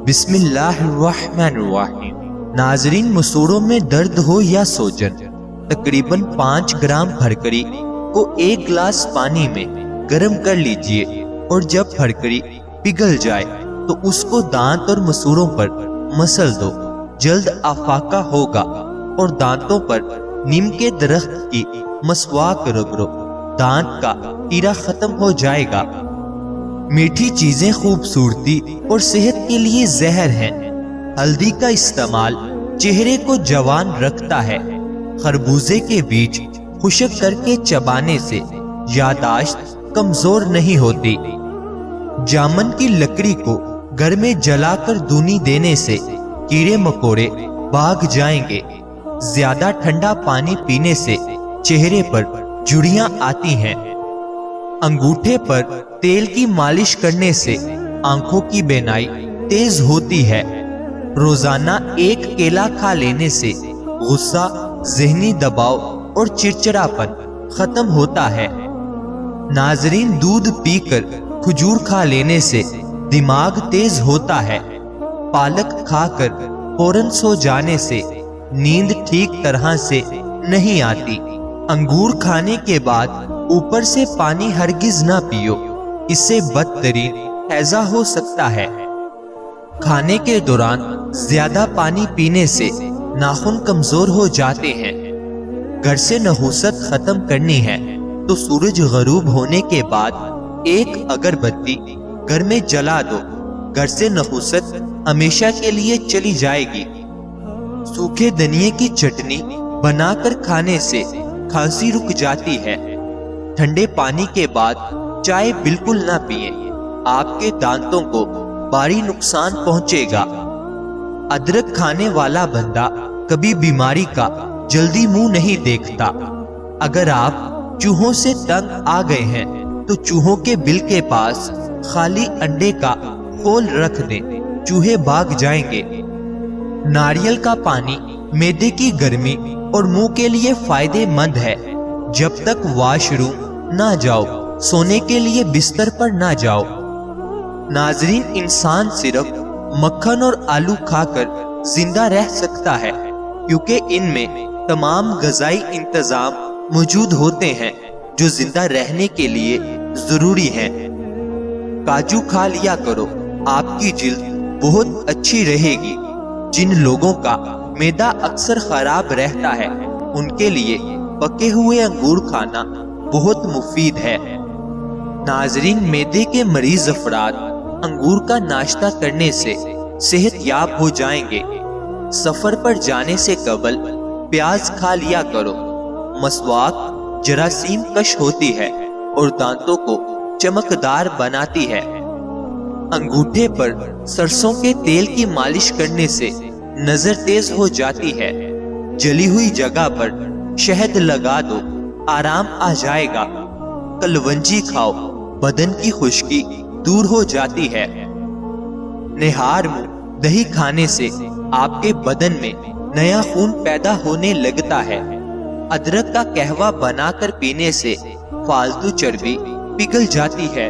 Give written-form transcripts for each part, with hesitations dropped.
بسم اللہ الرحمن الرحیم۔ ناظرین، مسوڑوں میں درد ہو یا سوجن، تقریباً 5 گرام پھرکری کو 1 گلاس پانی میں گرم کر لیجئے اور جب پھرکری پگھل جائے تو اس کو دانت اور مسوڑوں پر مسل دو۔ جلد افاقہ ہوگا اور دانتوں پر نیم کے درخت کی مسواک رگڑو، دانت کا پیرا ختم ہو جائے گا۔ میٹھی چیزیں خوبصورتی اور صحت کے لیے زہر ہیں۔ ہلدی کا استعمال چہرے کو جوان رکھتا ہے۔ خربوزے کے بیج خشک کر کے چبانے سے یادداشت کمزور نہیں ہوتی۔ جامن کی لکڑی کو گھر میں جلا کر دھونی دینے سے کیڑے مکوڑے بھاگ جائیں گے۔ زیادہ ٹھنڈا پانی پینے سے چہرے پر جھریاں آتی ہیں۔ انگوٹھے پر تیل کی مالش کرنے سے آنکھوں کی بینائی تیز ہوتی ہے۔ روزانہ 1 کیلا کھا لینے سے غصہ، ذہنی دباؤ اور چڑچڑاپن ختم ہوتا ہے۔ ناظرین، دودھ پی کر کھجور کھا لینے سے دماغ تیز ہوتا ہے۔ پالک کھا کر فوراً سو جانے سے نیند ٹھیک طرح سے نہیں آتی۔ انگور کھانے کے بعد اوپر سے پانی ہرگز نہ پیو، اس سے بدترین ہیضہ ہو سکتا ہے۔ کھانے کے دوران زیادہ پانی پینے سے ناخن کمزور ہو جاتے ہیں۔ گھر سے نحوست ختم کرنی ہے تو سورج غروب ہونے کے بعد 1 اگربتی گھر میں جلا دو۔ گھر سے نحوست ہمیشہ کے لیے چلی جائے گی۔ سوکھے دھنیے کی چٹنی بنا کر کھانے سے کھانسی رک جاتی ہے۔ ٹھنڈے پانی کے بعد چائے بالکل نہ پئیں، آپ کے دانتوں کو بھاری نقصان پہنچے گا۔ ادرک کھانے والا بندہ کبھی بیماری کا جلدی منہ نہیں دیکھتا۔ اگر آپ چوہوں سے تنگ آ گئے ہیں تو چوہوں کے بل کے پاس خالی انڈے کا خول رکھ دیں، چوہے بھاگ جائیں گے۔ ناریل کا پانی معدے کی گرمی اور منہ کے لیے فائدہ مند ہے۔ جب تک واش روم نہ جاؤ، سونے کے لیے بستر پر نہ جاؤ۔ ناظرین، انسان صرف مکھن اور آلو کھا کر زندہ رہ سکتا ہے، کیونکہ ان میں تمام غذائی انتظام موجود ہوتے ہیں جو زندہ رہنے کے لیے ضروری ہیں۔ کاجو کھا لیا کرو، آپ کی جلد بہت اچھی رہے گی۔ جن لوگوں کا معدہ اکثر خراب رہتا ہے، ان کے لیے پکے ہوئے انگور کھانا بہت مفید ہے۔ ناظرین، معدے کے مریض افراد انگور کا ناشتہ کرنے سے صحت یاب ہو جائیں گے۔ سفر پر جانے سے قبل پیاز کھا لیا کرو۔ مسواک جراثیم کش ہوتی ہے اور دانتوں کو چمکدار بناتی ہے۔ انگوٹھے پر سرسوں کے تیل کی مالش کرنے سے نظر تیز ہو جاتی ہے۔ جلی ہوئی جگہ پر شہد لگا دو، آرام آ جائے گا۔ کلونجی کھاؤ، بدن کی خشکی دور ہو جاتی ہے۔ نہار منہ دہی کھانے سے آپ کے بدن میں نیا خون پیدا ہونے لگتا ہے۔ ادرک کا قہوہ بنا کر پینے سے فالتو چربی پگھل جاتی ہے۔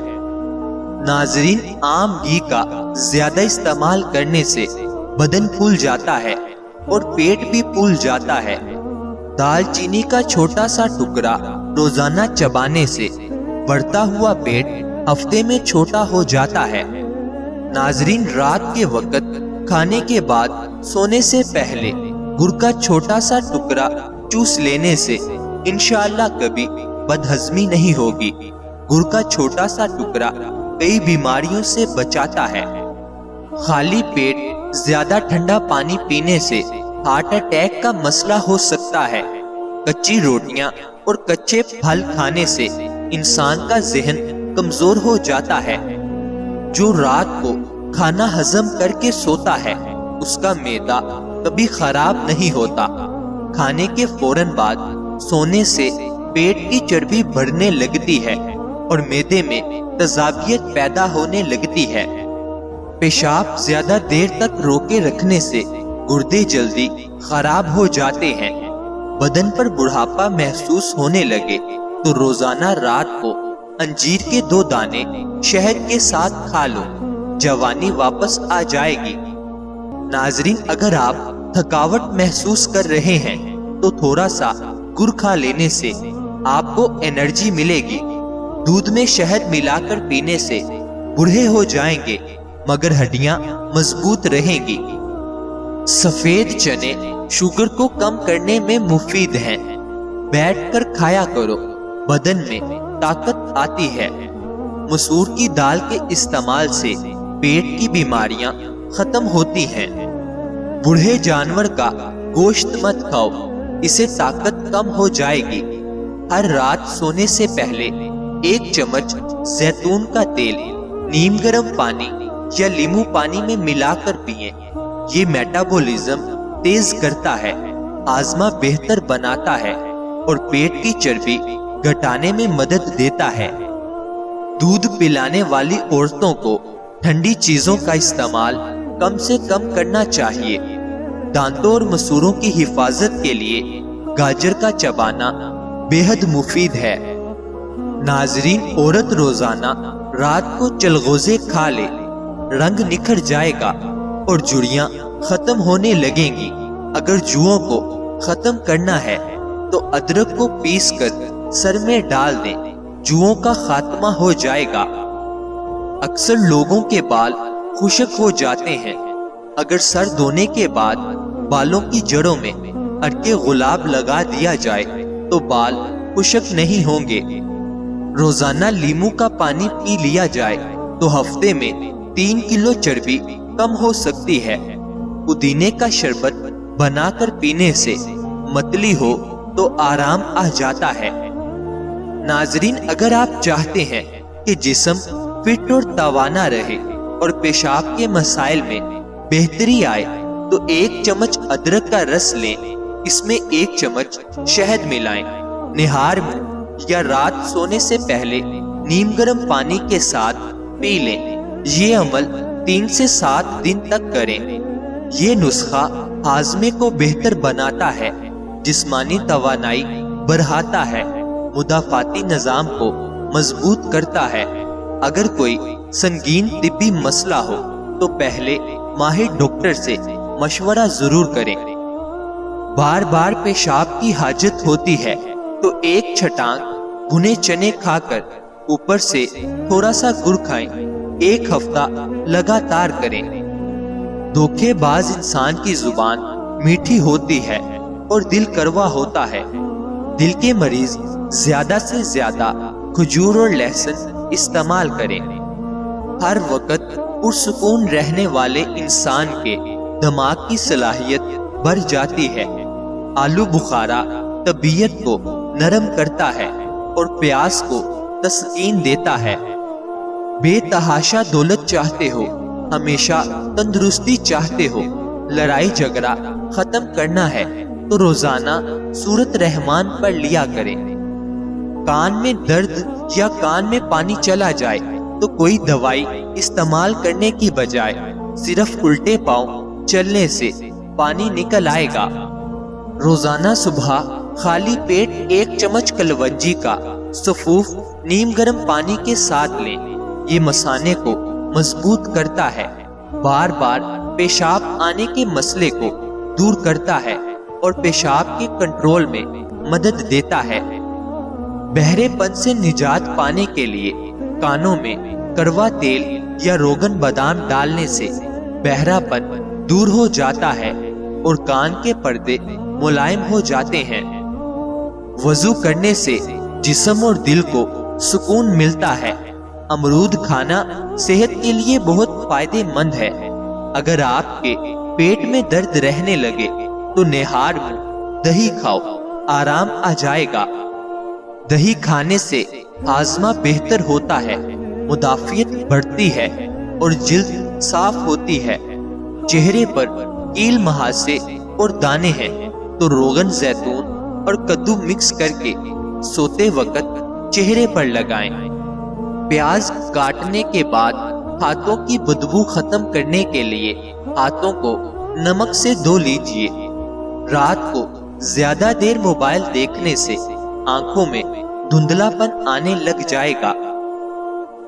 ناظرین، عام گھی کا زیادہ استعمال کرنے سے بدن پھول جاتا ہے اور پیٹ بھی پھول جاتا ہے۔ دال چینی کا چھوٹا سا ٹکڑا روزانہ چبانے سے بڑھتا ہوا پیٹ ہفتے میں چھوٹا ہو جاتا ہے۔ ناظرین، رات کے وقت کھانے کے بعد سونے سے پہلے گڑ کا چھوٹا سا ٹکڑا چوس لینے سے انشاءاللہ کبھی بدہضمی نہیں ہوگی۔ گڑ کا چھوٹا سا ٹکڑا کئی بیماریوں سے بچاتا ہے۔ خالی پیٹ زیادہ ٹھنڈا پانی پینے سے ہارٹ اٹیک کا مسئلہ ہو سکتا ہے۔ کچی روٹیاں اور کچے پھل کھانے سے انسان کا ذہن کمزور ہو جاتا ہے۔ جو رات کو کھانا ہضم کر کے سوتا ہے، اس کا معدہ کبھی خراب نہیں ہوتا۔ کھانے کے فوراً بعد سونے سے پیٹ کی چربی بڑھنے لگتی ہے اور معدے میں تیزابیت پیدا ہونے لگتی ہے۔ پیشاب زیادہ دیر تک روکے رکھنے سے گردے جلدی خراب ہو جاتے ہیں۔ بدن پر بڑھاپا محسوس ہونے لگے تو روزانہ رات کو انجیر کے 2 دانے شہد کے ساتھ کھا لو، جوانی واپس آ جائے گی۔ ناظرین، اگر آپ تھکاوٹ محسوس کر رہے ہیں تو تھوڑا سا گڑ کھا لینے سے آپ کو انرجی ملے گی۔ دودھ میں شہد ملا کر پینے سے بوڑھے ہو جائیں گے مگر ہڈیاں مضبوط رہیں گی۔ سفید چنے شوگر کو کم کرنے میں مفید ہیں۔ بیٹھ کر کھایا کرو، بدن میں طاقت آتی ہے۔ مسور کی دال کے استعمال سے پیٹ کی بیماریاں ختم ہوتی ہیں۔ بوڑھے جانور کا گوشت مت کھاؤ، اسے طاقت کم ہو جائے گی۔ ہر رات سونے سے پہلے 1 چمچ زیتون کا تیل نیم گرم پانی یا لیمو پانی میں ملا کر پئیں۔ یہ میٹابولزم تیز کرتا ہے، ہاضمہ بہتر بناتا ہے اور پیٹ کی چربی گھٹانے میں مدد دیتا ہے۔ دودھ پلانے والی عورتوں کو ٹھنڈی چیزوں کا استعمال کم سے کم کرنا چاہیے۔ دانتوں اور مسوروں کی حفاظت کے لیے گاجر کا چبانا بے حد مفید ہے۔ ناظرین، عورت روزانہ رات کو چلغوزے کھا لے، رنگ نکھر جائے گا اور جڑیاں ختم ہونے لگیں گی۔ اگر جوؤں کو ختم کرنا ہے تو ادرک کو پیس کر سر میں ڈال دیں، جوؤں کا خاتمہ ہو جائے گا۔ اکثر لوگوں کے بال خشک ہو جاتے ہیں۔ اگر سر دھونے کے بعد بالوں کی جڑوں میں عرق گلاب لگا دیا جائے تو بال خشک نہیں ہوں گے۔ روزانہ لیمو کا پانی پی لیا جائے تو ہفتے میں 3 کلو چربی کم ہو سکتی ہے۔ پودینے کا شربت بنا کر پینے سے متلی ہو تو آرام آ جاتا ہے۔ ناظرین، اگر آپ چاہتے ہیں کہ جسم فٹ اور توانا رہے اور پیشاب کے مسائل میں بہتری آئے تو 1 چمچ ادرک کا رس لیں، اس میں 1 چمچ شہد ملائیں، نہار میں یا رات سونے سے پہلے نیم گرم پانی کے ساتھ پی لیں۔ یہ عمل 3 سے 7 دن تک کریں۔ یہ نسخہ ہاضمے کو بہتر بناتا ہے، جسمانی توانائی بڑھاتا ہے، مدافعاتی نظام کو مضبوط کرتا ہے۔ اگر کوئی سنگین طبی مسئلہ ہو تو پہلے ماہر ڈاکٹر سے مشورہ ضرور کریں۔ بار بار پیشاب کی حاجت ہوتی ہے تو 1 چھٹانک بھنے چنے کھا کر اوپر سے تھوڑا سا گڑ کھائیں۔ 1 ہفتہ لگاتار کریں۔ دھوکے باز انسان کی زبان میٹھی ہوتی ہے اور دل کروا ہوتا ہے۔ دل کے مریض زیادہ سے زیادہ کھجور اور لہسن استعمال کریں۔ ہر وقت پرسکون رہنے والے انسان کے دماغ کی صلاحیت بڑھ جاتی ہے۔ آلو بخارا طبیعت کو نرم کرتا ہے اور پیاس کو تسکین دیتا ہے۔ بے تحاشا دولت چاہتے ہو، ہمیشہ تندرستی چاہتے ہو، لڑائی جھگڑا ختم کرنا ہے تو روزانہ سورت رحمان پڑھ لیا کریں۔ کان میں درد یا کان میں پانی چلا جائے تو کوئی دوائی استعمال کرنے کی بجائے صرف الٹے پاؤں چلنے سے پانی نکل آئے گا۔ روزانہ صبح خالی پیٹ 1 چمچ کلونجی کا سفوف نیم گرم پانی کے ساتھ لیں۔ یہ مثانے کو مضبوط کرتا ہے، بار بار پیشاب آنے کے مسئلے کو دور کرتا ہے اور پیشاب کے کنٹرول میں مدد دیتا ہے۔ بہرے پن سے نجات پانے کے لیے کانوں میں کروا تیل یا روغن بادام ڈالنے سے بہرا پن دور ہو جاتا ہے اور کان کے پردے ملائم ہو جاتے ہیں۔ وضو کرنے سے جسم اور دل کو سکون ملتا ہے۔ امرود کھانا صحت کے لیے بہت فائدہ مند ہے۔ اگر آپ کے پیٹ میں درد رہنے لگے تو نہار میں دہی کھاؤ، آرام آ جائے گا۔ دہی کھانے سے ہاضمہ بہتر ہوتا ہے، مدافعت بڑھتی ہے اور جلد صاف ہوتی ہے۔ چہرے پر کیل مہاسے اور دانے ہیں تو روغن زیتون اور کدو مکس کر کے سوتے وقت چہرے پر لگائیں۔ پیاز کاٹنے کے بعد ہاتھوں کی بدبو ختم کرنے کے لیے ہاتھوں کو نمک سے دھو لیجیے۔ رات کو زیادہ دیر موبائل دیکھنے سے آنکھوں میں دھندلا پن آنے لگ جائے گا۔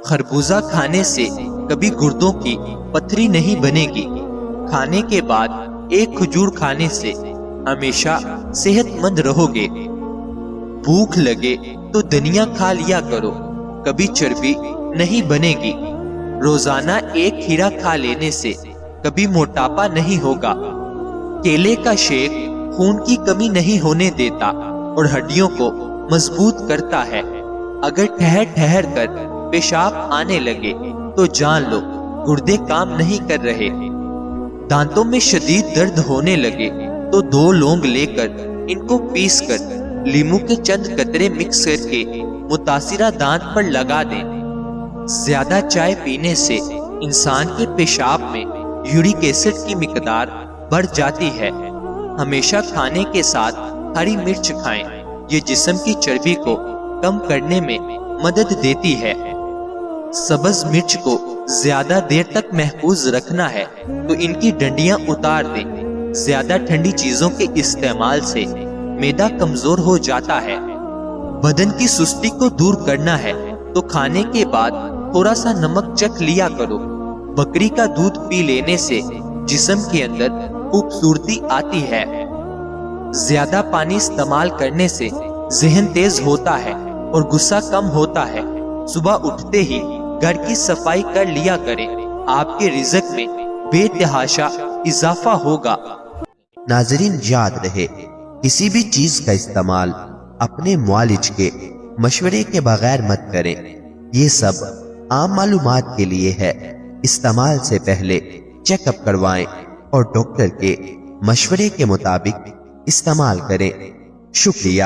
خربوزہ کھانے سے کبھی گردوں کی پتھری نہیں بنے گی۔ کھانے کے بعد ایک کھجور کھانے سے ہمیشہ صحت مند رہو گے۔ بھوک لگے تو دنیا کھا لیا کرو، کبھی چربی نہیں بنے گی۔ روزانہ ایک کھیرا کھا لینے سے کبھی موٹاپا نہیں ہوگا۔ کیلے کا شیک خون کی کمی نہیں ہونے دیتا اور ہڈیوں کو مضبوط کرتا ہے۔ اگر ٹھہر ٹھہر کر پیشاب آنے لگے تو جان لو گردے کام نہیں کر رہے۔ دانتوں میں شدید درد ہونے لگے تو 2 لونگ لے کر ان کو پیس کر لیمو کے چند قطرے مکس کر کے متاثرہ دانت پر لگا دیں۔ زیادہ چائے پینے سے انسان کے پیشاب میں یورک ایسڈ کی مقدار بڑھ جاتی ہے۔ ہمیشہ کھانے کے ساتھ ہری مرچ کھائیں، یہ جسم کی چربی کو کم کرنے میں مدد دیتی ہے۔ سبز مرچ کو زیادہ دیر تک محفوظ رکھنا ہے تو ان کی ڈنڈیاں اتار دیں۔ زیادہ ٹھنڈی چیزوں کے استعمال سے معدہ کمزور ہو جاتا ہے۔ بدن کی سستی کو دور کرنا ہے تو کھانے کے بعد تھوڑا سا نمک چکھ لیا کرو۔ بکری کا دودھ پی لینے سے جسم کے اندر خوبصورتی آتی ہے۔ زیادہ پانی استعمال کرنے سے ذہن تیز ہوتا ہے اور غصہ کم ہوتا ہے۔ صبح اٹھتے ہی گھر کی صفائی کر لیا کریں، آپ کے رزق میں بے تحاشا اضافہ ہوگا۔ ناظرین یاد رہے، کسی بھی چیز کا استعمال اپنے معالج کے مشورے کے بغیر مت کریں۔ یہ سب عام معلومات کے لیے ہے۔ استعمال سے پہلے چیک اپ کروائیں اور ڈاکٹر کے مشورے کے مطابق استعمال کریں۔ شکریہ۔